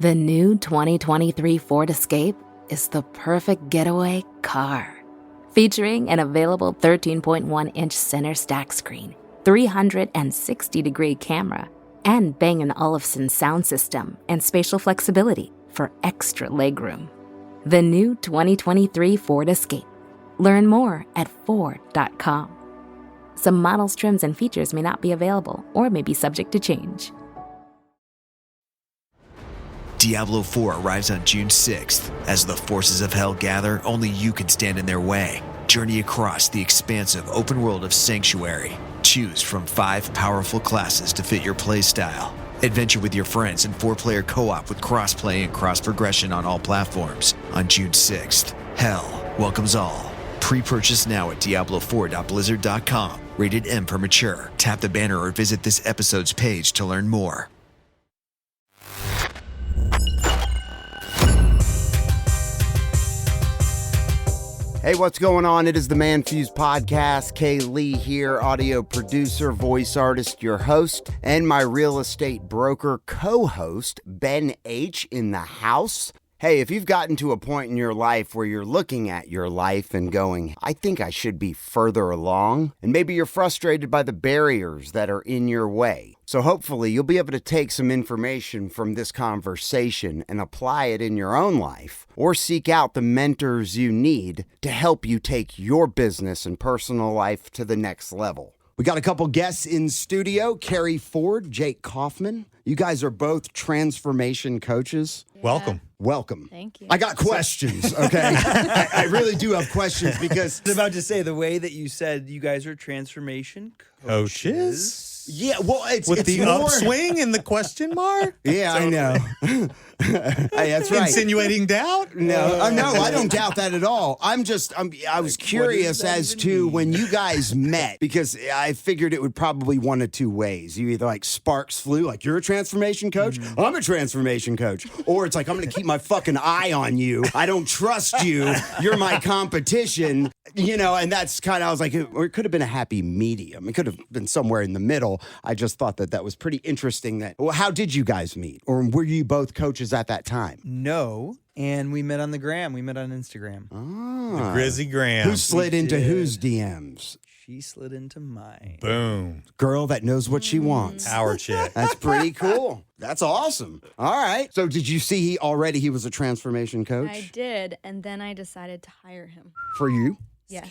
The new 2023 Ford Escape is the perfect getaway car. Featuring an available 13.1-inch center stack screen, 360-degree camera, and Bang & Olufsen sound system and spatial flexibility for extra legroom. The new 2023 Ford Escape. Learn more at Ford.com. Some models, trims, and features may not be available or may be subject to change. Diablo 4 arrives on June 6th. As the forces of hell gather, only you can stand in their way. Journey across the expansive open world of Sanctuary. Choose from 5 powerful classes to fit your playstyle. Adventure with your friends in 4-player co-op with crossplay and cross-progression on all platforms on June 6th. Hell welcomes all. Pre-purchase now at Diablo4.blizzard.com. Rated M for mature. Tap the banner or visit this episode's page to learn more. Hey, what's going on? It is the ManFUzed Podcast. Kay Lee here, audio producer, voice artist, your host, and my real estate broker co-host, Ben H. in the house. Hey, if you've gotten to a point in your life where you're looking at your life and going, I think I should be further along, and maybe you're frustrated by the barriers that are in your way. So hopefully you'll be able to take some information from this conversation and apply it in your own life, or seek out the mentors you need to help you take your business and personal life to the next level. We got a couple guests in studio, Keri Ford, Jake Kauffman. You guys are both transformation coaches. Yeah. Welcome. Thank you. I got questions, okay? I really do have questions because... I was about to say, the way that you said you guys are transformation coaches. Yeah, well, it's the more... upswing and the question mark? Yeah, I know. Hey, that's right. Insinuating doubt? No, no, I don't doubt that at all. I was curious as to when you guys met, because I figured it would probably one of two ways. You either like sparks flew, like you're a transformation coach, I'm a transformation coach, or it's like I'm going to keep my fucking eye on you. I don't trust you. You're my competition. You know, and that's kind of, I was like, or it could have been a happy medium. It could have been somewhere in the middle. I just thought that was pretty interesting. Well, how did you guys meet? Or were you both coaches at that time? No, and we met on the gram. We met on Instagram. Ah. The Grizzy Graham. Who slid into whose DMs? She slid into mine. Boom. Girl that knows what she wants. Power chick. That's pretty cool. That's awesome. All right. So did you see he was a transformation coach? I did, and then I decided to hire him. For you? Yes.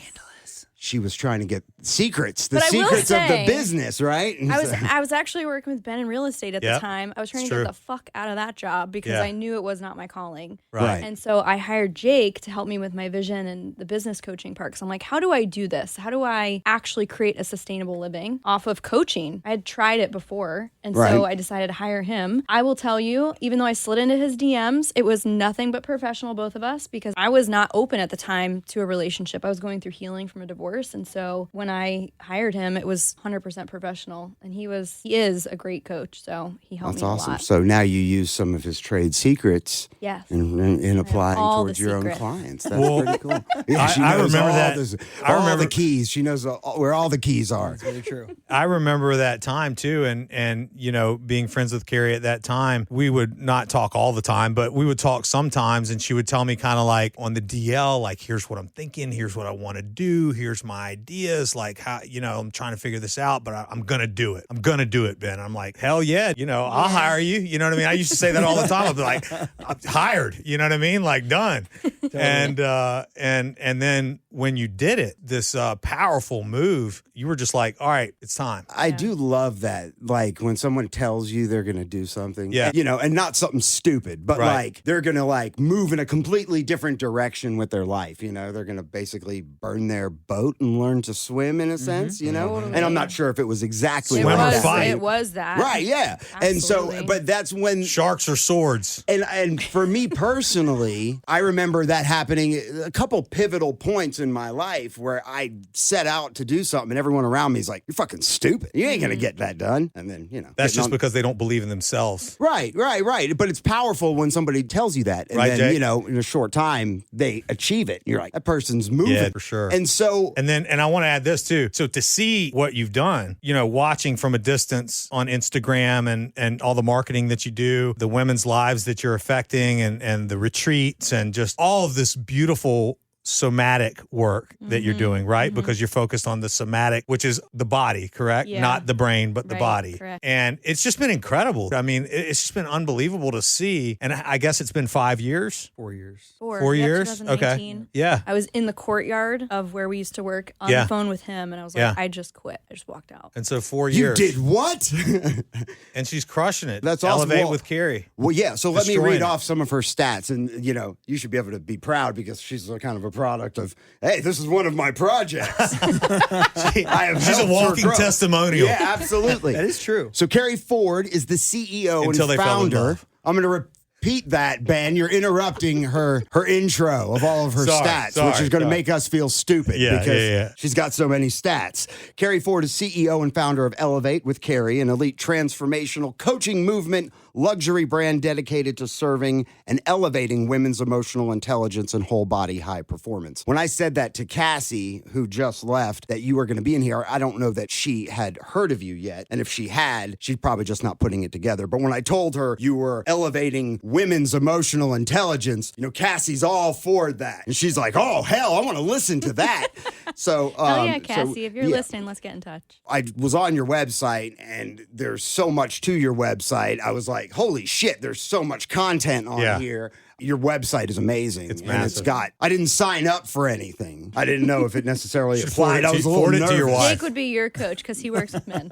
She was trying to get secrets, the But I will secrets of the say, business, right? I was actually working with Ben in real estate at the time. I was trying to get the fuck out of that job because I knew it was not my calling. Right. And so I hired Jake to help me with my vision and the business coaching part. So I'm like, how do I do this? How do I actually create a sustainable living off of coaching? I had tried it before, and so I decided to hire him. I will tell you, even though I slid into his DMs, it was nothing but professional, both of us, because I was not open at the time to a relationship. I was going through healing from a divorce, and so when I hired him, it was 100% professional, and he is a great coach, so he helped me a lot. That's awesome. So now you use some of his trade secrets in applying towards your own clients. That's pretty cool. Yeah, I remember that. I remember the keys. She knows where all the keys are. That's very true. I remember that time too, and you know, being friends with Keri at that time, we would not talk all the time, but we would talk sometimes, and she would tell me kind of like on the DL, like, here's what I'm thinking, here's what I want to do, here's my ideas, like how, you know, I'm trying to figure this out, but I'm gonna do it. I'm gonna do it, Ben. I'm like, hell yeah, you know, I'll hire you. You know what I mean? I used to say that all the time. I'd be like, I'm hired. You know what I mean? Like, done. And then when you did it, this powerful move, you were just like, all right, it's time. I do love that. Like when someone tells you they're going to do something, you know, and not something stupid, but like they're going to like move in a completely different direction with their life. You know, they're going to basically burn their boat and learn to swim in a sense, you know, and I'm not sure if it was exactly it was that. Right. Yeah. Absolutely. And so, but that's when sharks are swords. And for me personally, I remember that happening a couple pivotal points in my life where I set out to do something and everyone around me is like, you're fucking stupid. You ain't going to get that done. And then, That's just because they don't believe in themselves. Right. But it's powerful when somebody tells you that. And right, then, Jake? in a short time, they achieve it. You're like, that person's moving. Yeah, for sure. And so... And I want to add this too. So to see what you've done, watching from a distance on Instagram and all the marketing that you do, the women's lives that you're affecting and the retreats and just all of this beautiful somatic work that you're doing, right? Because you're focused on the somatic, which is the body, correct? Yeah. Not the brain, but the body. Correct. And it's just been incredible. I mean, it's just been unbelievable to see. And I guess it's been 5 years. 4 years. 4 years? 2019. Okay. Yeah. I was in the courtyard of where we used to work on the phone with him, and I was like, I just quit. I just walked out. And so 4 You years. did what? And she's crushing it. That's awesome. Elevate with Keri. Well, yeah. So let me Destroying read it. off some of her stats. And, you should be able to be proud because she's a kind of a product of, hey, this is one of my projects. She's a helped her walking grow. testimonial. Yeah, absolutely. That is true. So Keri Ford is the CEO Until and they fell in founder. love. I'm going to repeat that, Ben. You're interrupting her intro of all of her stats, which is going to make us feel stupid because she's got so many stats. Keri Ford is CEO and founder of Elevate with Keri, an elite transformational coaching movement, luxury brand dedicated to serving and elevating women's emotional intelligence and whole body high performance. When I said that to Cassie, who just left, that you were going to be in here, I don't know that she had heard of you yet. And if she had, she's probably just not putting it together. But when I told her you were elevating women's emotional intelligence, Cassie's all for that. And she's like, oh, hell, I want to listen to that. So, Hell yeah, Cassie. If you're listening, let's get in touch. I was on your website and there's so much to your website. I was like, holy shit, there's so much content on here. Your website is amazing. It's and massive. I didn't sign up for anything. I didn't know if it necessarily applied. I was a little forward it nervous. to your wife. Jake would be your coach because he works with men.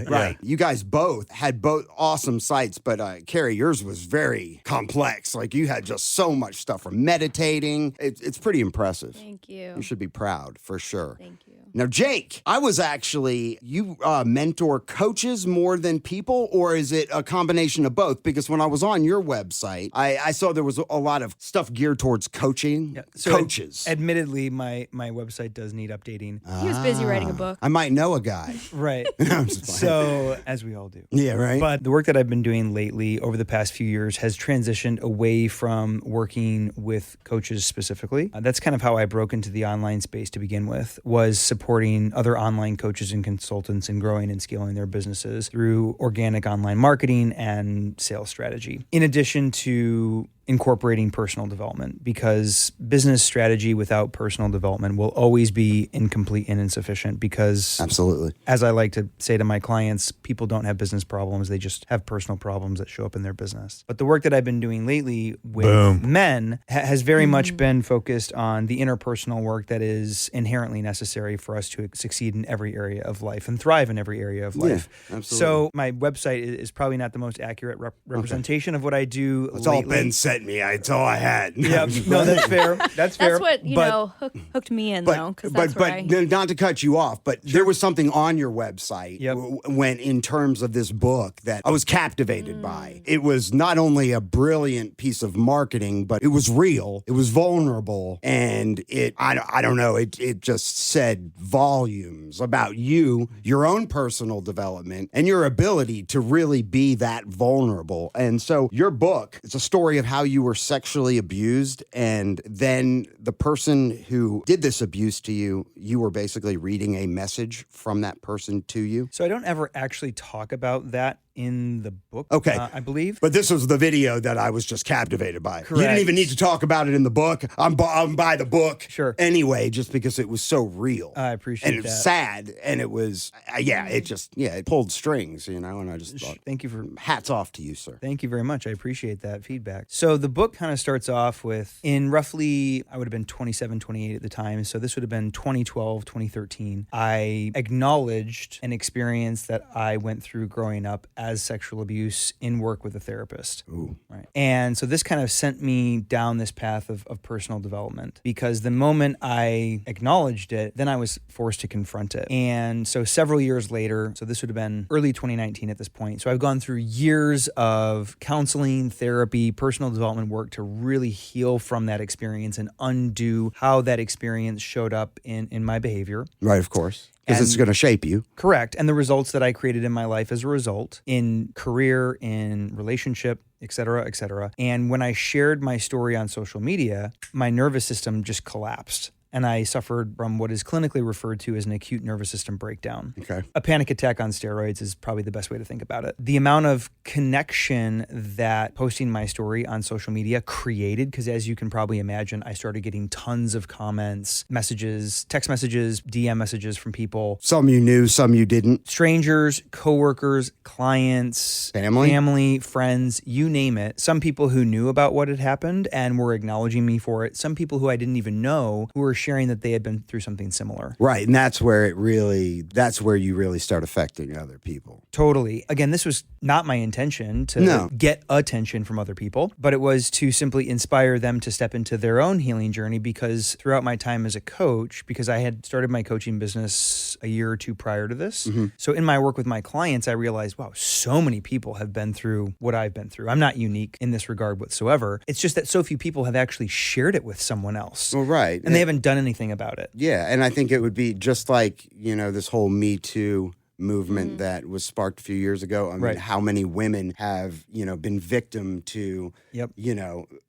Right. You guys both had awesome sites, but Keri, yours was very complex. Like you had just so much stuff from meditating. It's pretty impressive. Thank you. You should be proud for sure. Thank you. Now, Jake, you mentor coaches more than people, or is it a combination of both? Because when I was on your website, I saw there was a lot of stuff geared towards coaching, coaches. Admittedly, my website does need updating. He was busy writing a book. I might know a guy. Right. I'm just playing. So, as we all do. Yeah, right. But the work that I've been doing lately over the past few years has transitioned away from working with coaches specifically. That's kind of how I broke into the online space to begin with, was supporting other online coaches and consultants in growing and scaling their businesses through organic online marketing and sales strategy. In addition to incorporating personal development, because business strategy without personal development will always be incomplete and insufficient, because absolutely, as I like to say to my clients, people don't have business problems, they just have personal problems that show up in their business. But the work that I've been doing lately with men has very much been focused on the interpersonal work that is inherently necessary for us to succeed in every area of life and thrive in every area of life. Yeah, absolutely. So my website is probably not the most accurate representation of what I do. That's all Ben sent me. It's all I had. Yeah, no, that's fair. That's fair. That's what hooked me in, though. But not to cut you off, but there was something on your website when, in terms of this book, that I was captivated by. It was not only a brilliant piece of marketing, but it was real. It was vulnerable, and I don't know. It just said volumes about you, your own personal development, and your ability to really be that vulnerable. And so your book, it's a story of how you were sexually abused, and then the person who did this abuse to you, you were basically reading a message from that person to you. So I don't ever actually talk about that in the book, okay, I believe. But this was the video that I was just captivated by. Correct. You didn't even need to talk about it in the book. I'm by the book. Sure. Anyway, just because it was so real. I appreciate that. And it was sad, and it was, it pulled strings, and I just thought, thank you for hats off to you, sir. Thank you very much. I appreciate that feedback. So the book kind of starts off with, in roughly, I would have been 27, 28 at the time. So this would have been 2012, 2013. I acknowledged an experience that I went through growing up as sexual abuse in work with a therapist. Ooh. Right. And so this kind of sent me down this path of personal development, because the moment I acknowledged it, then I was forced to confront it. And so several years later, so this would have been early 2019 at this point. So I've gone through years of counseling, therapy, personal development work to really heal from that experience and undo how that experience showed up in my behavior. Right, of course. Because it's going to shape you. Correct. And the results that I created in my life as a result, in career, in relationship, et cetera, et cetera. And when I shared my story on social media, my nervous system just collapsed. And I suffered from what is clinically referred to as an acute nervous system breakdown. Okay. A panic attack on steroids is probably the best way to think about it. The amount of connection that posting my story on social media created, because as you can probably imagine, I started getting tons of comments, messages, text messages, DM messages from people. Some you knew, some you didn't. Strangers, coworkers, clients, family, friends, you name it. Some people who knew about what had happened and were acknowledging me for it. Some people who I didn't even know who were sharing that they had been through something similar. Right. And that's where you really start affecting other people. Totally. Again, this was not my intention to get attention from other people, but it was to simply inspire them to step into their own healing journey, because throughout my time as a coach, because I had started my coaching business a year or two prior to this. Mm-hmm. So in my work with my clients, I realized, wow, so many people have been through what I've been through. I'm not unique in this regard whatsoever. It's just that so few people have actually shared it with someone else. Well, right. And they haven't done anything about it. Yeah. And I think it would be just like, this whole Me Too movement that was sparked a few years ago. I mean, how many women have, been victim to,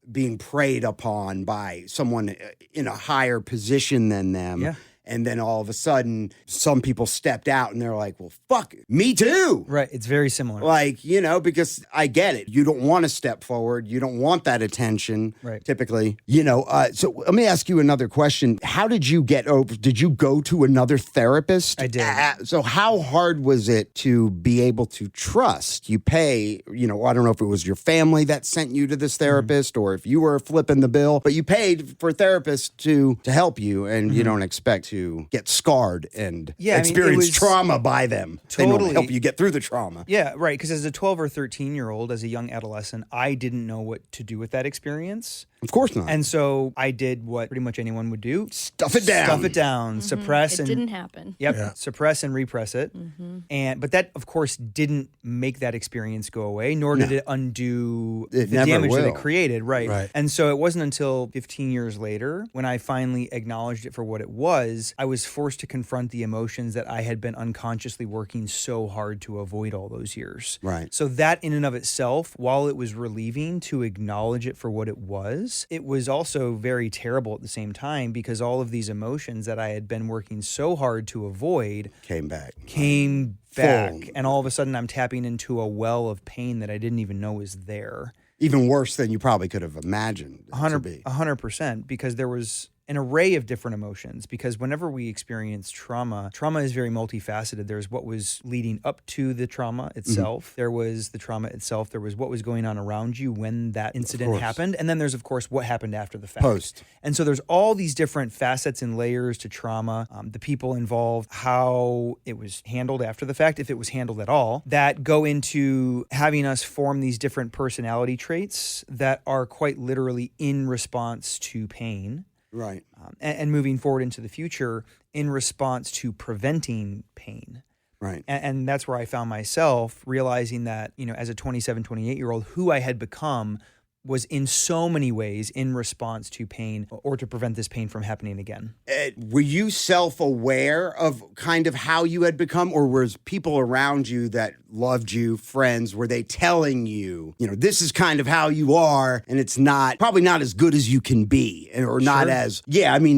being preyed upon by someone in a higher position than them. Yeah. And then all of a sudden, some people stepped out and they're like, well, fuck, me too. Right. It's very similar. Like, because I get it. You don't want to step forward. You don't want that attention, typically. So let me ask you another question. How did you get over? Did you go to another therapist? I did. So how hard was it to be able to trust? You pay, I don't know if it was your family that sent you to this therapist or if you were flipping the bill, but you paid for a therapist to help you, and you don't expect to get scarred and experience trauma by them. Totally. They don't help you get through the trauma. Yeah, right. Because as a 12 or 13-year-old, as a young adolescent, I didn't know what to do with that experience. Of course not. And so I did what pretty much anyone would do. Stuff it down. Mm-hmm. Suppress. It didn't happen. Yep. Yeah. Suppress and repress it. Mm-hmm. But that, of course, didn't make that experience go away, nor did it undo the damage that it created. Right. And so it wasn't until 15 years later, when I finally acknowledged it for what it was, I was forced to confront the emotions that I had been unconsciously working so hard to avoid all those years. Right. So that in and of itself, while it was relieving to acknowledge it for what it was also very terrible at the same time, because all of these emotions that I had been working so hard to avoid came back. And all of a sudden I'm tapping into a well of pain that I didn't even know was there. Even worse than you probably could have imagined. 100%, because there was an array of different emotions, because whenever we experience trauma is very multifaceted. There's what was leading up to the trauma itself. Mm-hmm. There was the trauma itself. There was what was going on around you when that incident happened. And then there's, of course, what happened after the fact. Post. And so there's all these different facets and layers to trauma, the people involved, how it was handled after the fact, if it was handled at all, that go into having us form these different personality traits that are quite literally in response to pain. Right. And moving forward into the future in response to preventing pain. Right. And that's where I found myself realizing that, as a 27, 28-year-old, who I had become was in so many ways in response to pain or to prevent this pain from happening again. Were you self-aware of kind of how you had become, or was people around you that loved you, friends, were they telling you, this is kind of how you are and it's probably not as good as you can be, or not as,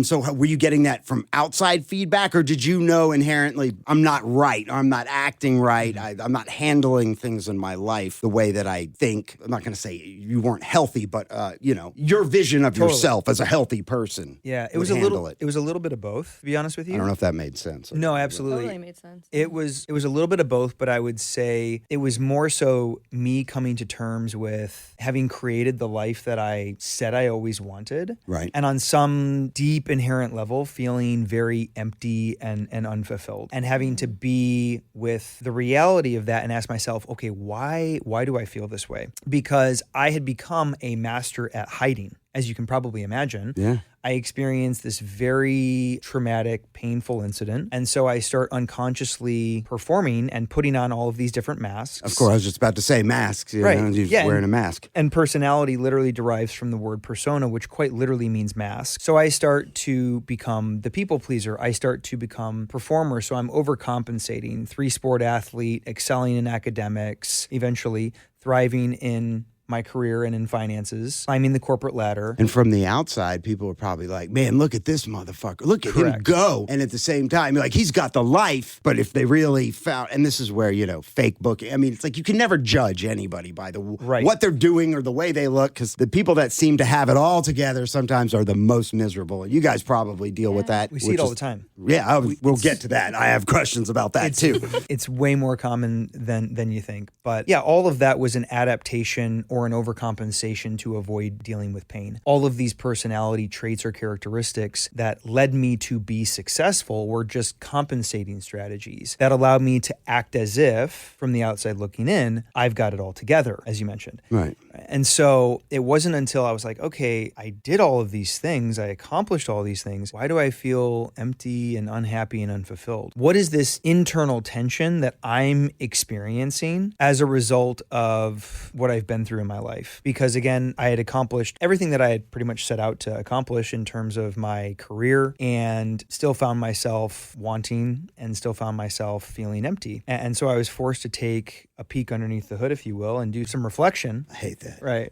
so were you getting that from outside feedback, or did you know inherently, I'm not right, I'm not acting right, I'm not handling things in my life the way that I think? I'm not going to say you weren't healthy, but your vision of yourself as a healthy person. Yeah, it would was a handle little. It was a little bit of both. To be honest with you, I don't know if that made sense. No, absolutely. Totally made sense. It was a little bit of both, but I would say it was more so me coming to terms with having created the life that I said I always wanted. Right. And on some deep inherent level, feeling very empty and unfulfilled, and having to be with the reality of that and ask myself, okay, why do I feel this way? Because I had become a master at hiding, as you can probably imagine. Yeah. I experienced this very traumatic, painful incident. And so I start unconsciously performing and putting on all of these different masks. Of course, I was just about to say masks. You're wearing a mask. And personality literally derives from the word persona, which quite literally means mask. So I start to become the people pleaser. I start to become performer. So I'm overcompensating, 3-sport athlete, excelling in academics, eventually thriving in my career and in finances, climbing the corporate ladder. And from the outside, people are probably like, man, look at this motherfucker. Look at him go. And at the same time, like, he's got the life. But if they really found, and this is where, fake booking. I mean, it's like you can never judge anybody by what they're doing or the way they look, because the people that seem to have it all together sometimes are the most miserable. And you guys probably deal with that. We see it all the time. Yeah, we'll get to that. I have questions about that too. It's way more common than you think. But yeah, all of that was an adaptation or an overcompensation to avoid dealing with pain. All of these personality traits or characteristics that led me to be successful were just compensating strategies that allowed me to act as if, from the outside looking in, I've got it all together, as you mentioned. Right. And so it wasn't until I was like, okay, I did all of these things, I accomplished all these things. Why do I feel empty and unhappy and unfulfilled? What is this internal tension that I'm experiencing as a result of what I've been through in my life? Because again, I had accomplished everything that I had pretty much set out to accomplish in terms of my career, and still found myself wanting and still found myself feeling empty. And so I was forced to take a peek underneath the hood, if you will, and do some reflection. I hate that. Right.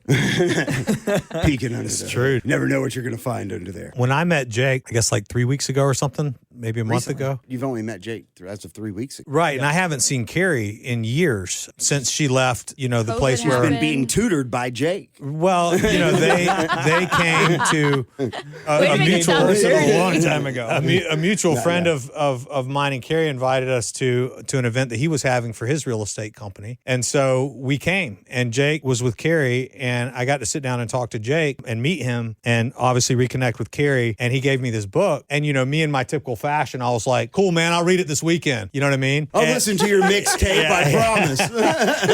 Peeking under the true. hood. Never know what you're going to find under there. When I met Jake, I guess like 3 weeks ago or something, maybe a month ago. You've only met Jake as of 3 weeks ago. Right. And I haven't seen Keri in years since she left, the COVID place where. She's been being tutored by Jake. Well, they came to a mutual A long time ago. a mutual friend of mine and Keri invited us to an event that he was having for his real estate company. And so we came, and Jake was with Keri, and I got to sit down and talk to Jake and meet him and obviously reconnect with Keri. And he gave me this book. And, me in my typical fashion, I was like, cool, man, I'll read it this weekend. You know what I mean? I'll listen to your mixtape, I promise.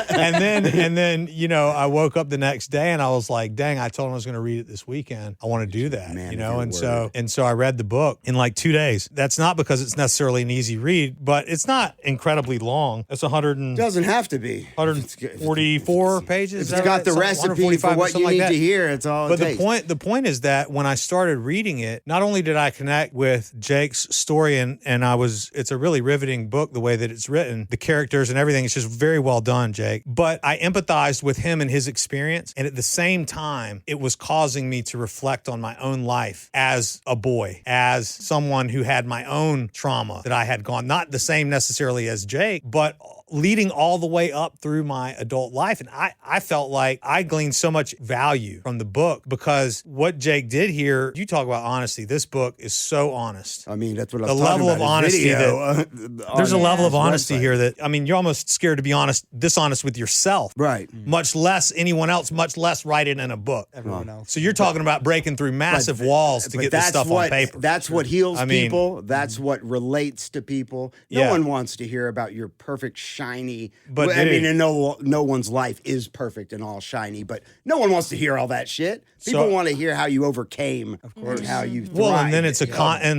and then, I woke up the next day and I was like, dang, I told him I was going to read it this weekend. I want to do that, Man, and so I read the book in like 2 days. That's not because it's necessarily an easy read, but it's not incredibly long. It's Doesn't have to be. 144 pages. It's got the recipe for what you need to hear. It's all it takes. But the point is that when I started reading it, not only did I connect with Jake's story, and it's a really riveting book, the way that it's written, the characters and everything. It's just very well done, Jake. But I empathized with him and his experience. And at the same time, it was causing me to reflect on my own life as a boy, as someone who had my own trauma that I had gone, not the same necessarily as Jake, but leading all the way up through my adult life. And I felt like I gleaned so much value from the book, because what Jake did here, you talk about honesty. This book is so honest. I mean, that's what the I'm talking level about. of honesty There's a level of honesty here that, you're almost scared to be dishonest with yourself. Right. Much less anyone else, much less write it in a book. Everyone else. So you're talking about breaking through massive walls to get this stuff on paper. That's what heals people. That's what relates to people. No one wants to hear about your perfect, shiny... But and no one's life is perfect and all shiny, but no one wants to hear all that shit. People want to hear how you overcame, of course, how you thrived. Well, and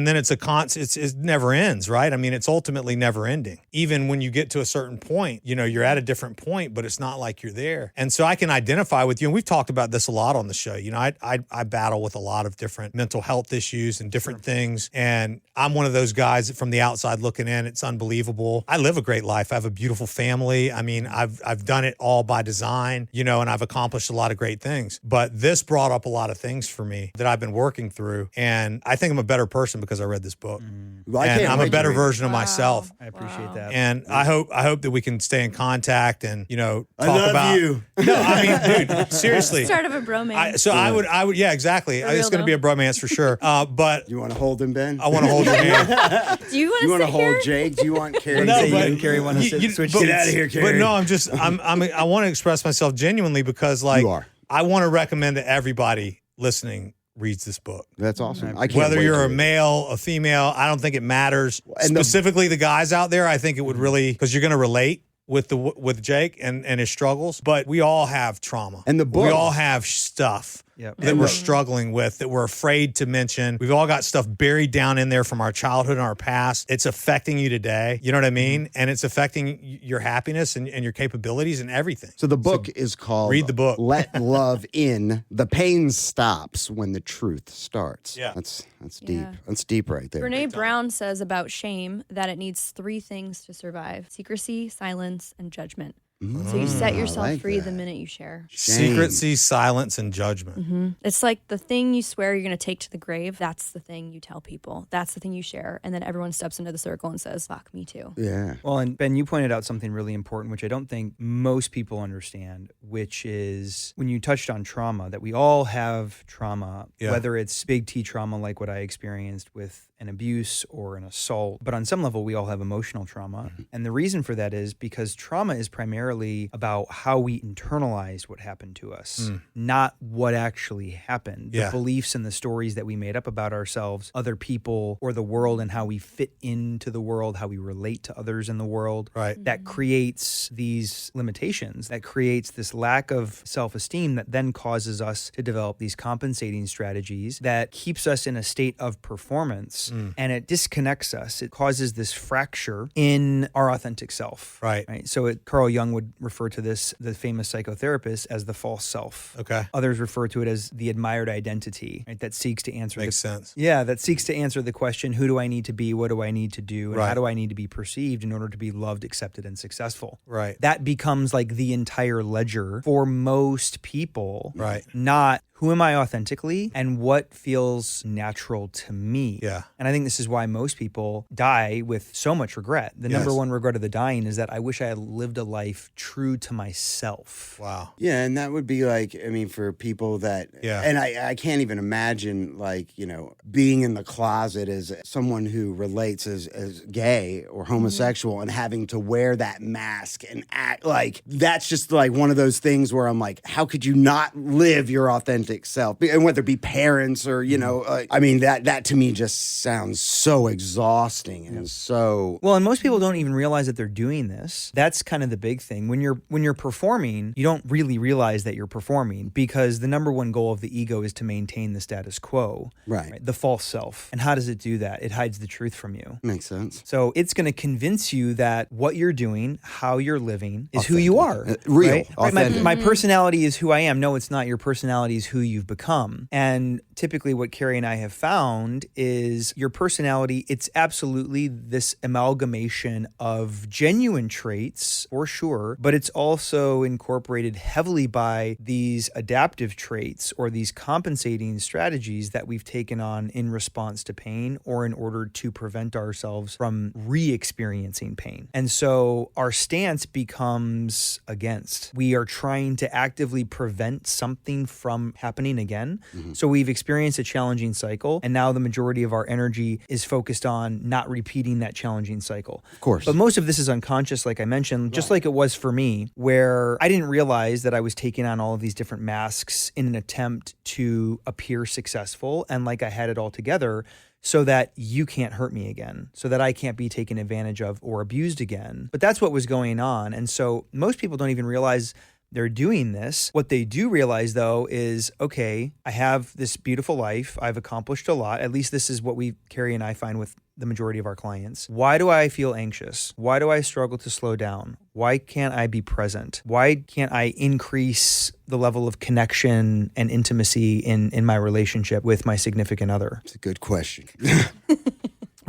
then it never ends, right? It's ultimately never ending. Even when you get to a certain point, you're at a different point, but it's not like you're there. And so I can identify with you, and we've talked about this a lot on the show. I battle with a lot of different mental health issues and different things, and I'm one of those guys that from the outside looking in, it's unbelievable. I live a great life. I have a beautiful beautiful family. I mean, I've done it all by design, you know, and I've accomplished a lot of great things. But this brought up a lot of things for me that I've been working through. And I think I'm a better person because I read this book. Well, and I'm a better version of myself. I appreciate that. And I hope that we can stay in contact and, you know, talk I love about you. No, I mean, dude, seriously. Start of a bromance. I would, yeah, exactly. For It's real, going to be a bromance for sure. But You want to hold him, Ben? I want to hold your hand. Do you want You to want to sit hold here? Jake? Do you want Keri? No, So you but- and Keri want to switch Get seats? out of here, Keri. But no, I want to express myself genuinely because, like, You are. I want to recommend that everybody listening reads this book. That's awesome. I can't Whether wait you're to a read it. male, a female, I don't think it matters. And Specifically, the guys out there, I think it would really, because you're going to relate with Jake and his struggles. But we all have trauma, And the we book- all have stuff. Yep. That we're struggling with, that we're afraid to mention. We've all got stuff buried down in there from our childhood and our past. It's affecting you today. You know what I mean? And it's affecting your happiness and your capabilities and everything. So the book is called read the book. Let Love In. The pain stops when the truth starts. Yeah. That's deep. Yeah. That's deep right there. Brene Brown says about shame that it needs 3 things to survive: secrecy, silence, and judgment. So you set yourself like free that. the minute you share. Shame. Secrecy, silence, and judgment. It's like the thing you swear you're going to take to the grave. That's the thing you tell people. That's the thing you share. And then everyone steps into the circle and says, fuck, me too. Yeah. Well, and Ben, you pointed out something really important, which I don't think most people understand, which is when you touched on trauma, that we all have trauma, Yeah. whether it's big T trauma like what I experienced with an abuse or an assault. But on some level, we all have emotional trauma. And the reason for that is because trauma is primarily about how we internalized what happened to us, not what actually happened. Yeah. The beliefs and the stories that we made up about ourselves, other people, or the world, and how we fit into the world, how we relate to others in the world. Right. That creates these limitations, that creates this lack of self-esteem that then causes us to develop these compensating strategies that keeps us in a state of performance, and it disconnects us. It causes this fracture in our authentic self. Right. So Carl Jung would refer to this, the famous psychotherapist, as the false self. Okay. Others refer to it as the admired identity, right? That seeks to answer Makes sense. Yeah, that seeks to answer the question, who do I need to be? What do I need to do? And Right. how do I need to be perceived in order to be loved, accepted, and successful? Right. That becomes like the entire ledger for most people. Right. Not who am I authentically and what feels natural to me. Yeah. And I think this is why most people die with so much regret. The number one regret of the dying is that I wish I had lived a life true to myself. Wow. Yeah, and that would be like, I mean, for people that, Yeah. and I can't even imagine, like, you know, being in the closet as someone who relates as gay or homosexual and having to wear that mask and act like, that's just like one of those things where I'm like, how could you not live your authentic self? And whether it be parents or, you know, I mean, that to me just sounds so exhausting and so. Well, and most people don't even realize that they're doing this. That's kind of the big thing. When you're performing, you don't really realize that you're performing because the number one goal of the ego is to maintain the status quo. Right. The false self. And how does it do that? It hides the truth from you. Makes sense. So it's going to convince you that what you're doing, how you're living, is who you are. Real, Right? Right? authentic. My personality is who I am. No, it's not. Your personality is who you've become. And typically what Keri and I have found is your personality, it's absolutely this amalgamation of genuine traits, for sure, but it's also incorporated heavily by these adaptive traits or these compensating strategies that we've taken on in response to pain or in order to prevent ourselves from re-experiencing pain. And so our stance becomes against. We are trying to actively prevent something from happening again. So we've experienced a challenging cycle, and now the majority of our energy is focused on not repeating that challenging cycle. Of course. But most of this is unconscious, like I mentioned, just like it was for me, where I didn't realize that I was taking on all of these different masks in an attempt to appear successful and like I had it all together, so that you can't hurt me again, so that I can't be taken advantage of or abused again. But that's what was going on. And so most people don't even realize they're doing this. What they do realize, though, is, okay, I have this beautiful life. I've accomplished a lot. At least this is what Keri and I find with the majority of our clients. Why do I feel anxious? Why do I struggle to slow down? Why can't I be present? Why can't I increase the level of connection and intimacy in my relationship with my significant other? It's a good question.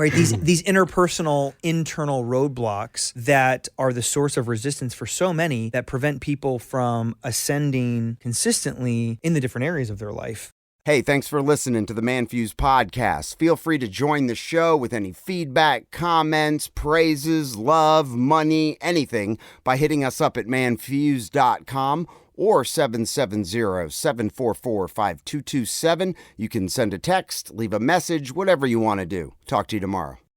Right, these interpersonal, internal roadblocks that are the source of resistance for so many that prevent people from ascending consistently in the different areas of their life. Hey, thanks for listening to the ManFUzed Podcast. Feel free to join the show with any feedback, comments, praises, love, money, anything by hitting us up at ManFUzed.com or 770-744-5227. You can send a text, leave a message, whatever you want to do. Talk to you tomorrow.